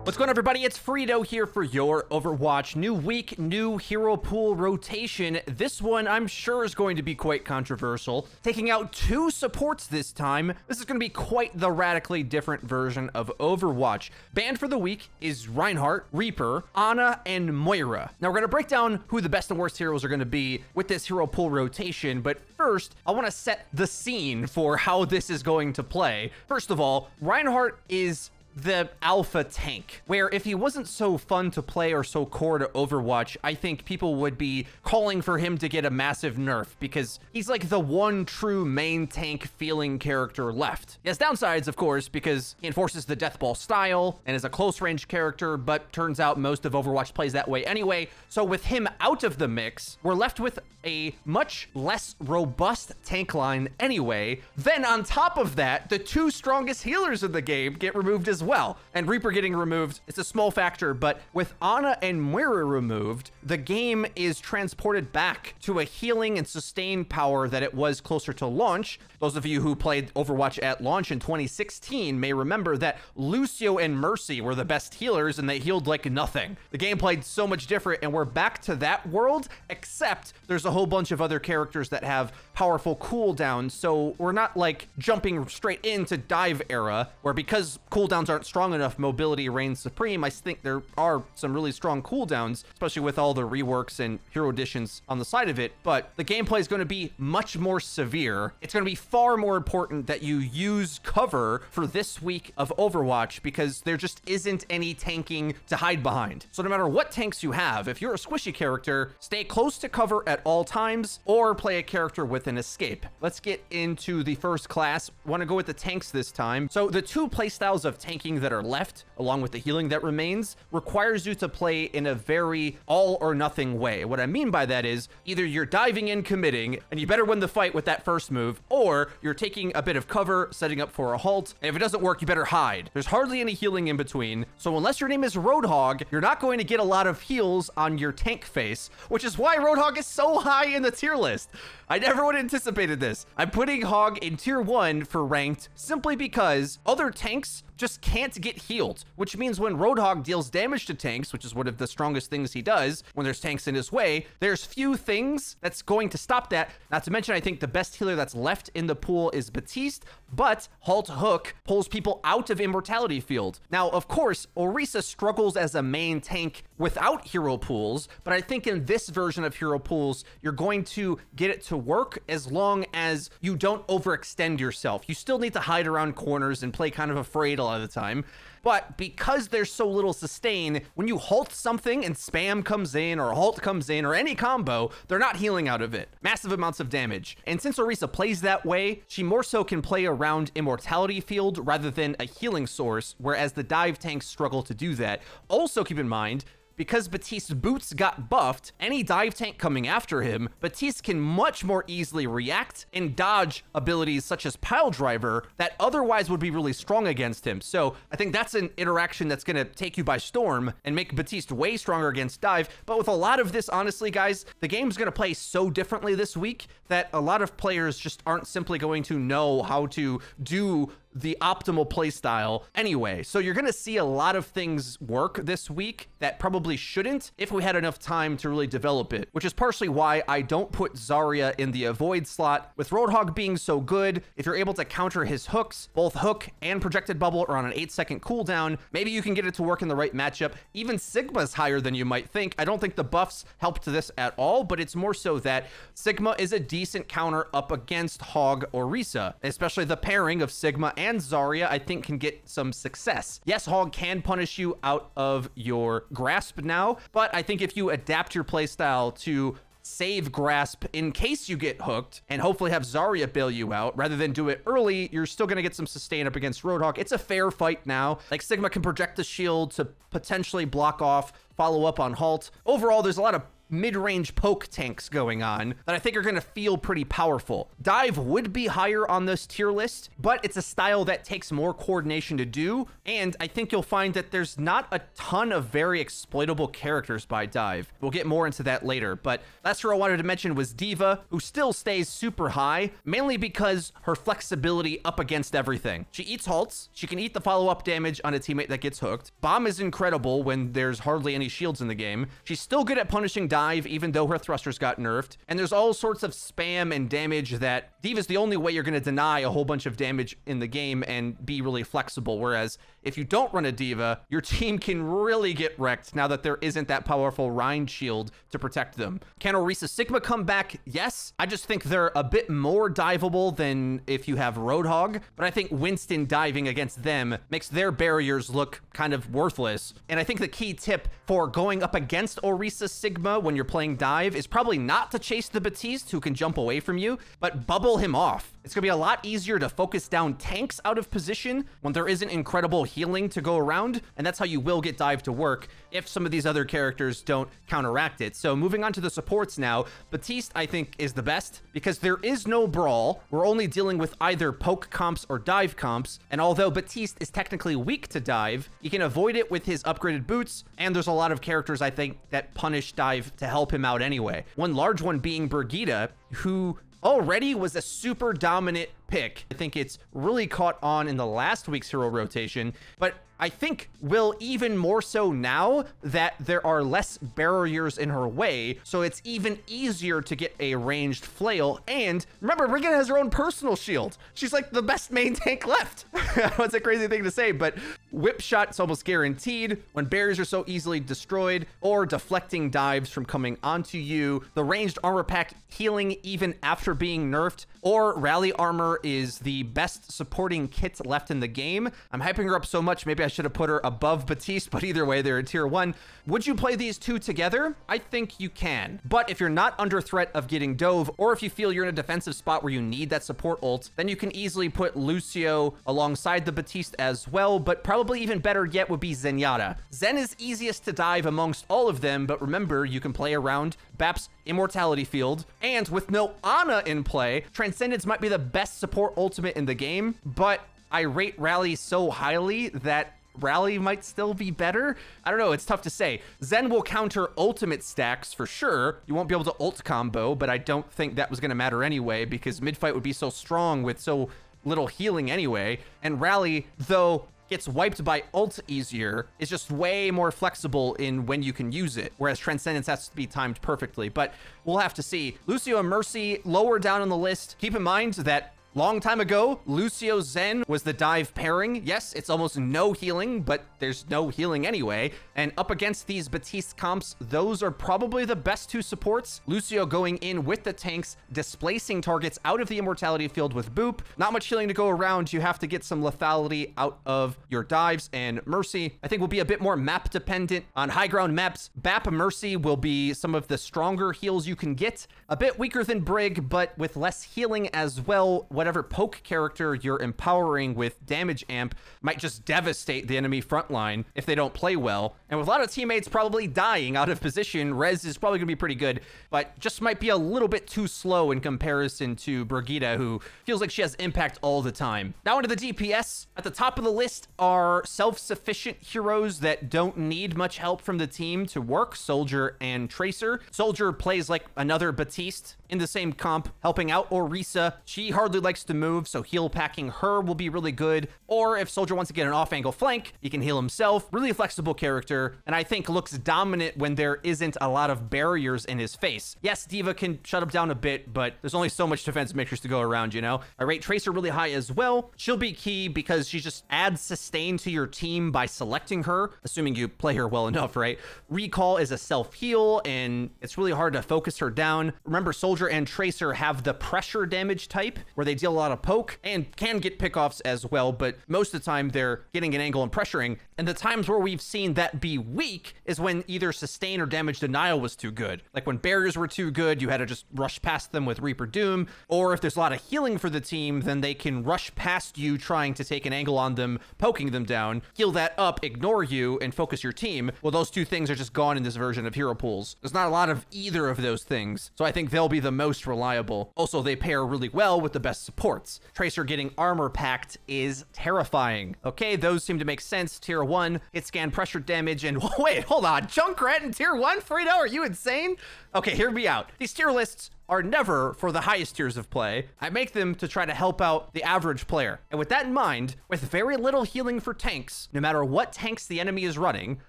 What's going on, everybody? It's Frito here for your Overwatch. New week, new hero pool rotation. This one I'm sure is going to be quite controversial. Taking out 2 supports this time. This is going to be quite the radically different version of Overwatch. Banned for the week is Reinhardt, Reaper, Ana, and Moira. Now we're going to break down who the best and worst heroes are going to be with this hero pool rotation, but first I want to set the scene for how this is going to play. First of all, Reinhardt is the alpha tank, where if he wasn't so fun to play or so core to Overwatch, I think people would be calling for him to get a massive nerf because he's like the one true main tank feeling character left. He has downsides, of course, because he enforces the death ball style and is a close range character, but turns out most of Overwatch plays that way anyway. So with him out of the mix, we're left with a much less robust tank line anyway. Then on top of that, the 2 strongest healers in the game get removed as well. And Reaper getting removed, it's a small factor, but with Ana and Moira removed, the game is transported back to a healing and sustain power that it was closer to launch. Those of you who played Overwatch at launch in 2016 may remember that Lucio and Mercy were the best healers and they healed like nothing. The game played so much different, and we're back to that world, except there's a whole bunch of other characters that have powerful cooldowns, so we're not like jumping straight into dive era, where because cooldowns aren't strong enough, mobility reigns supreme. I think there are some really strong cooldowns, especially with all the reworks and hero additions on the side of it, but the gameplay is going to be much more severe. It's going to be far more important that you use cover for this week of Overwatch because there just isn't any tanking to hide behind. So no matter what tanks you have, if you're a squishy character, stay close to cover at all times or play a character with an escape. Let's get into the first class. Want to go with the tanks this time. So the 2 playstyles of tanking that are left, along with the healing that remains, requires you to play in a very all or nothing way. What I mean by that is either you're diving in, committing, and you better win the fight with that first move, or you're taking a bit of cover, setting up for a halt, and if it doesn't work, you better hide. There's hardly any healing in between, so unless your name is Roadhog, you're not going to get a lot of heals on your tank face, which is why Roadhog is so high in the tier list. I never would have anticipated this. I'm putting Hog in tier 1 for ranked simply because other tanks just can't get healed, which means when Roadhog deals damage to tanks, which is one of the strongest things he does when there's tanks in his way, there's few things that's going to stop that. Not to mention, I think the best healer that's left in the pool is Baptiste, but Halt Hook pulls people out of Immortality Field. Now, of course, Orisa struggles as a main tank without hero pools, but I think in this version of hero pools, you're going to get it to work as long as you don't overextend yourself. You still need to hide around corners and play kind of afraid a lot of the time. But because there's so little sustain, when you halt something and spam comes in or halt comes in or any combo, they're not healing out of it. Massive amounts of damage. And since Orisa plays that way, she more so can play around Immortality Field rather than a healing source, whereas the dive tanks struggle to do that. Also keep in mind, because Baptiste's boots got buffed, any dive tank coming after him, Baptiste can much more easily react and dodge abilities such as Pile Driver that otherwise would be really strong against him. So I think that's an interaction that's going to take you by storm and make Baptiste way stronger against dive. But with a lot of this, honestly, guys, the game's going to play so differently this week that a lot of players just aren't simply going to know how to do the optimal play style anyway. So you're gonna see a lot of things work this week that probably shouldn't if we had enough time to really develop it, which is partially why I don't put Zarya in the avoid slot. With Roadhog being so good, if you're able to counter his hooks, both hook and projected bubble are on an 8-second cooldown, maybe you can get it to work in the right matchup. Even Sigma's higher than you might think. I don't think the buffs helped this at all, but it's more so that Sigma is a decent counter up against Hog or Orisa, especially the pairing of Sigma and Zarya, I think, can get some success. Yes, Hog can punish you out of your grasp now, but I think if you adapt your playstyle to save grasp in case you get hooked and hopefully have Zarya bail you out rather than do it early, you're still going to get some sustain up against Roadhog. It's a fair fight now. Like, Sigma can project the shield to potentially block off, follow up on halt. Overall, there's a lot of mid-range poke tanks going on that I think are going to feel pretty powerful. Dive would be higher on this tier list, but it's a style that takes more coordination to do, and I think you'll find that there's not a ton of very exploitable characters by Dive. We'll get more into that later, but last hero I wanted to mention was Deva, who still stays super high, mainly because her flexibility up against everything. She eats halts, she can eat the follow-up damage on a teammate that gets hooked. Bomb is incredible when there's hardly any shields in the game. She's still good at punishing Dive, even though her thrusters got nerfed. And there's all sorts of spam and damage that Diva's the only way you're going to deny a whole bunch of damage in the game and be really flexible. Whereas if you don't run a Deva, your team can really get wrecked now that there isn't that powerful Reinhardt shield to protect them. Can Orisa Sigma come back? Yes. I just think they're a bit more diveable than if you have Roadhog, but I think Winston diving against them makes their barriers look kind of worthless. And I think the key tip for going up against Orisa Sigma when you're playing Dive is probably not to chase the Baptiste who can jump away from you, but bubble him off. It's gonna be a lot easier to focus down tanks out of position when there isn't incredible healing to go around, and that's how you will get Dive to work if some of these other characters don't counteract it. So moving on to the supports now, Baptiste I think is the best because there is no brawl. We're only dealing with either poke comps or dive comps, and although Baptiste is technically weak to dive, he can avoid it with his upgraded boots, and there's a lot of characters I think that punish dive to help him out anyway. One large one being Brigitta, who already was a super dominant pick. I think it's really caught on in the last week's hero rotation, but I think will even more so now that there are less barriers in her way, so it's even easier to get a ranged flail. And remember, Brigitta has her own personal shield. She's like the best main tank left. That's a crazy thing to say, but whip shot's almost guaranteed when barriers are so easily destroyed, or deflecting dives from coming onto you. The ranged armor pack healing even after being nerfed, or rally armor is the best supporting kit left in the game. I'm hyping her up so much, maybe I should have put her above Baptiste, but either way, they're in tier 1. Would you play these two together? I think you can. But if you're not under threat of getting dove, or if you feel you're in a defensive spot where you need that support ult, then you can easily put Lucio alongside the Baptiste as well, but probably even better yet would be Zenyatta. Zen is easiest to dive amongst all of them, but remember, you can play around Bap's immortality field, and with no Ana in play, Transcendence might be the best support ultimate in the game, but I rate Rally so highly that Rally might still be better. I don't know, it's tough to say. Zen will counter ultimate stacks for sure. You won't be able to ult combo, but I don't think that was going to matter anyway because mid-fight would be so strong with so little healing anyway. And Rally, though gets wiped by ult easier, is just way more flexible in when you can use it, whereas Transcendence has to be timed perfectly, but we'll have to see. Lucio and Mercy lower down on the list. Keep in mind that long time ago, Lucio Zen was the dive pairing. Yes, it's almost no healing, but there's no healing anyway. And up against these Baptiste comps, those are probably the best two supports. Lucio going in with the tanks, displacing targets out of the immortality field with Boop. Not much healing to go around. You have to get some lethality out of your dives. And Mercy, I think, will be a bit more map dependent. On high ground maps, Bap Mercy will be some of the stronger heals you can get. A bit weaker than Brig, but with less healing as well. Whatever poke character you're empowering with damage amp might just devastate the enemy front line if they don't play well. And with a lot of teammates probably dying out of position, Rez is probably gonna be pretty good, but just might be a little bit too slow in comparison to Brigitta, who feels like she has impact all the time. Now into the DPS. At the top of the list are self-sufficient heroes that don't need much help from the team to work, Soldier and Tracer. Soldier plays like another Baptiste in the same comp, helping out Orisa. She hardly likes to move, so heal packing her will be really good. Or if Soldier wants to get an off-angle flank, he can heal himself. Really flexible character, and I think looks dominant when there isn't a lot of barriers in his face. Yes, Deva can shut him down a bit, but there's only so much defense matrix to go around, you know? I rate Tracer really high as well. She'll be key because she just adds sustain to your team by selecting her, assuming you play her well enough, right? Recall is a self-heal, and it's really hard to focus her down. Remember, Soldier Soldier and Tracer have the pressure damage type, where they deal a lot of poke and can get pickoffs as well, but most of the time they're getting an angle and pressuring. And the times where we've seen that be weak is when either sustain or damage denial was too good. Like when barriers were too good, you had to just rush past them with Reaper Doom, or if there's a lot of healing for the team, then they can rush past you trying to take an angle on them, poking them down, heal that up, ignore you, and focus your team. Well, those two things are just gone in this version of hero pools. There's not a lot of either of those things, so I think they'll be the most reliable. Also, they pair really well with the best supports. Tracer getting armor packed is terrifying. Okay, those seem to make sense. Tier 1, hit scan, pressure damage, and wait, hold on. Junkrat in Tier 1? Frito, are you insane? Okay, hear me out. These tier lists are never for the highest tiers of play. I make them to try to help out the average player. And with that in mind, with very little healing for tanks, no matter what tanks the enemy is running,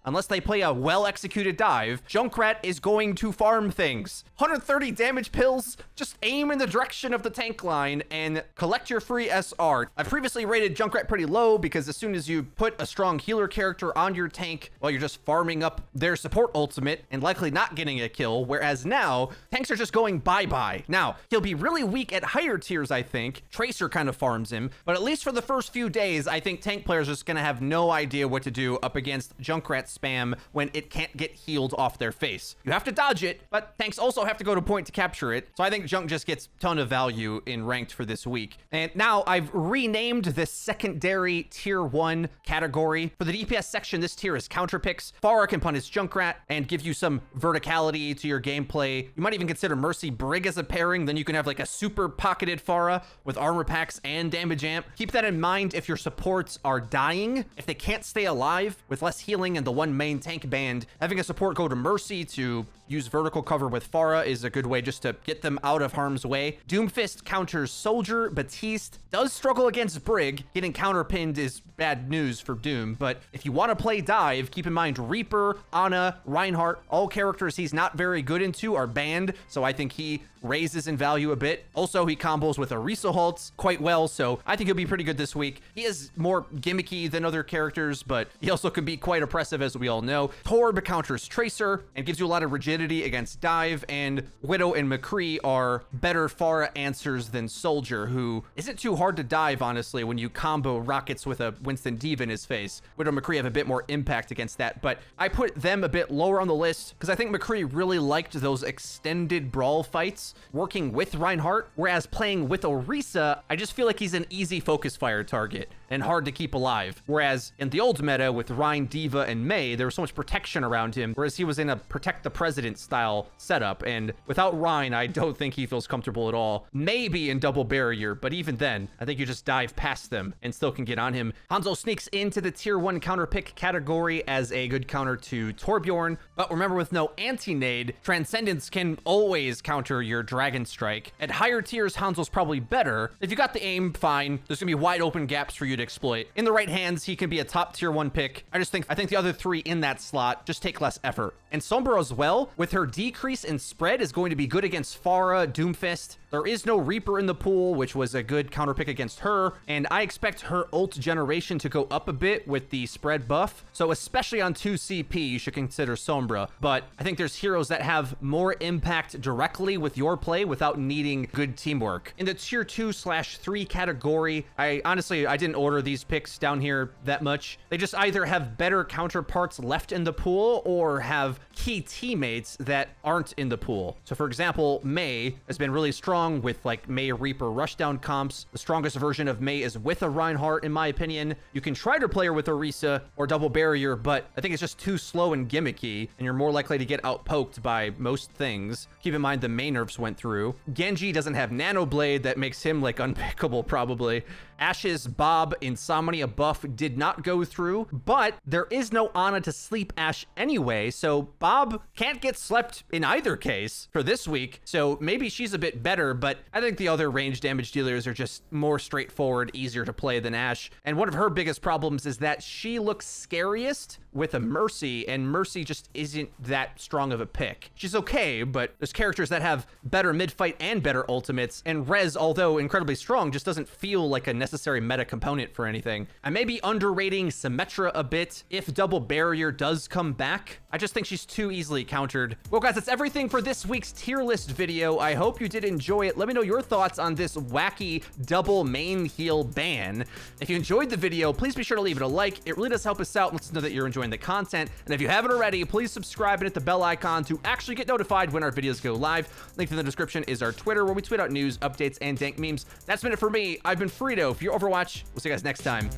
unless they play a well-executed dive, Junkrat is going to farm things. 130 damage pills, just aim in the direction of the tank line and collect your free SR. I've previously rated Junkrat pretty low because as soon as you put a strong healer character on your tank, well, you're just farming up their support ultimate and likely not getting a kill, whereas now, tanks are just going bye-bye. Now, he'll be really weak at higher tiers, I think. Tracer kind of farms him, but at least for the first few days, I think tank players are just gonna have no idea what to do up against Junkrat spam when it can't get healed off their face. You have to dodge it, but tanks also have to go to point to capture it. So I think Junk just gets a ton of value in ranked for this week. And now I've renamed this secondary tier 1 category. For the DPS section, this tier is counter picks. Pharah can punish Junkrat and give you some verticality to your gameplay. You might even consider Mercy Brig as a pairing, then you can have like a super pocketed Pharah with armor packs and damage amp. Keep that in mind if your supports are dying. If they can't stay alive with less healing and the one main tank band, having a support go to Mercy to use vertical cover with Pharah is a good way just to get them out of harm's way. Doomfist counters Soldier. Baptiste does struggle against Brig. Getting counterpinned is bad news for Doom, but if you want to play dive, keep in mind Reaper, Ana, Reinhardt, all characters he's not very good into are banned, so I think he raises in value a bit. Also, he combos with Orisa Halts quite well, so I think he'll be pretty good this week. He is more gimmicky than other characters, but he also can be quite oppressive, as we all know. Torb counters Tracer and gives you a lot of rigidity against dive, and Widow and McCree are better Pharah answers than Soldier, who isn't too hard to dive, honestly, when you combo rockets with a Winston Deva in his face. Widow and McCree have a bit more impact against that, but I put them a bit lower on the list because I think McCree really liked those extended brawl fights working with Reinhardt, whereas playing with Orisa, I just feel like he's an easy focus fire target and hard to keep alive. Whereas in the old meta with Rein, Deva, and Mei, there was so much protection around him, whereas he was in a protect the president style setup. And without Rein, I don't think he feels comfortable at all. Maybe in double barrier, but even then, I think you just dive past them and still can get on him. Hanzo sneaks into the tier 1 counter pick category as a good counter to Torbjorn, but remember, with no anti-nade, Transcendence can always counter your Dragon Strike. At higher tiers, Hanzo's probably better. If you got the aim, fine. There's gonna be wide open gaps for you to exploit. In the right hands, he can be a top tier 1 pick. I think the other 3 in that slot just take less effort. And Sombra as well, with her decrease in spread, is going to be good against Pharah, Doomfist. There is no Reaper in the pool, which was a good counter pick against her, and I expect her ult generation to go up a bit with the spread buff. So especially on 2 CP, you should consider Sombra. But I think there's heroes that have more impact directly with your play without needing good teamwork. In the tier 2/3 category, I didn't order these picks down here that much. They just either have better counterparts left in the pool or have key teammates that aren't in the pool. So for example, Mei has been really strong with like Mei Reaper rushdown comps. The strongest version of Mei is with a Reinhardt, in my opinion. You can try to play her with Orisa or double barrier, but I think it's just too slow and gimmicky, and you're more likely to get outpoked by most things. Keep in mind the Mei nerfs went through. Genji doesn't have Nano Blade, that makes him like unpickable probably. Ash's Bob Insomnia buff did not go through, but there is no Ana to sleep Ash anyway, so Bob can't get slept in either case for this week, so maybe she's a bit better better, but I think the other range damage dealers are just more straightforward, easier to play than Ashe. And one of her biggest problems is that she looks scariest with a Mercy, and Mercy just isn't that strong of a pick. She's okay, but there's characters that have better mid-fight and better ultimates, and Rez, although incredibly strong, just doesn't feel like a necessary meta component for anything. I may be underrating Symmetra a bit if Double Barrier does come back. I just think she's too easily countered. Well, guys, that's everything for this week's tier list video. I hope you did enjoy it. Let me know your thoughts on this wacky double main heal ban. If you enjoyed the video, please be sure to leave it a like. It really does help us out and let us know that you're enjoying the content. And if you haven't already, please subscribe and hit the bell icon to actually get notified when our videos go live. Link in the description is our Twitter, where we tweet out news, updates, and dank memes. That's been it for me. I've been Frito for your Overwatch. We'll see you guys next time.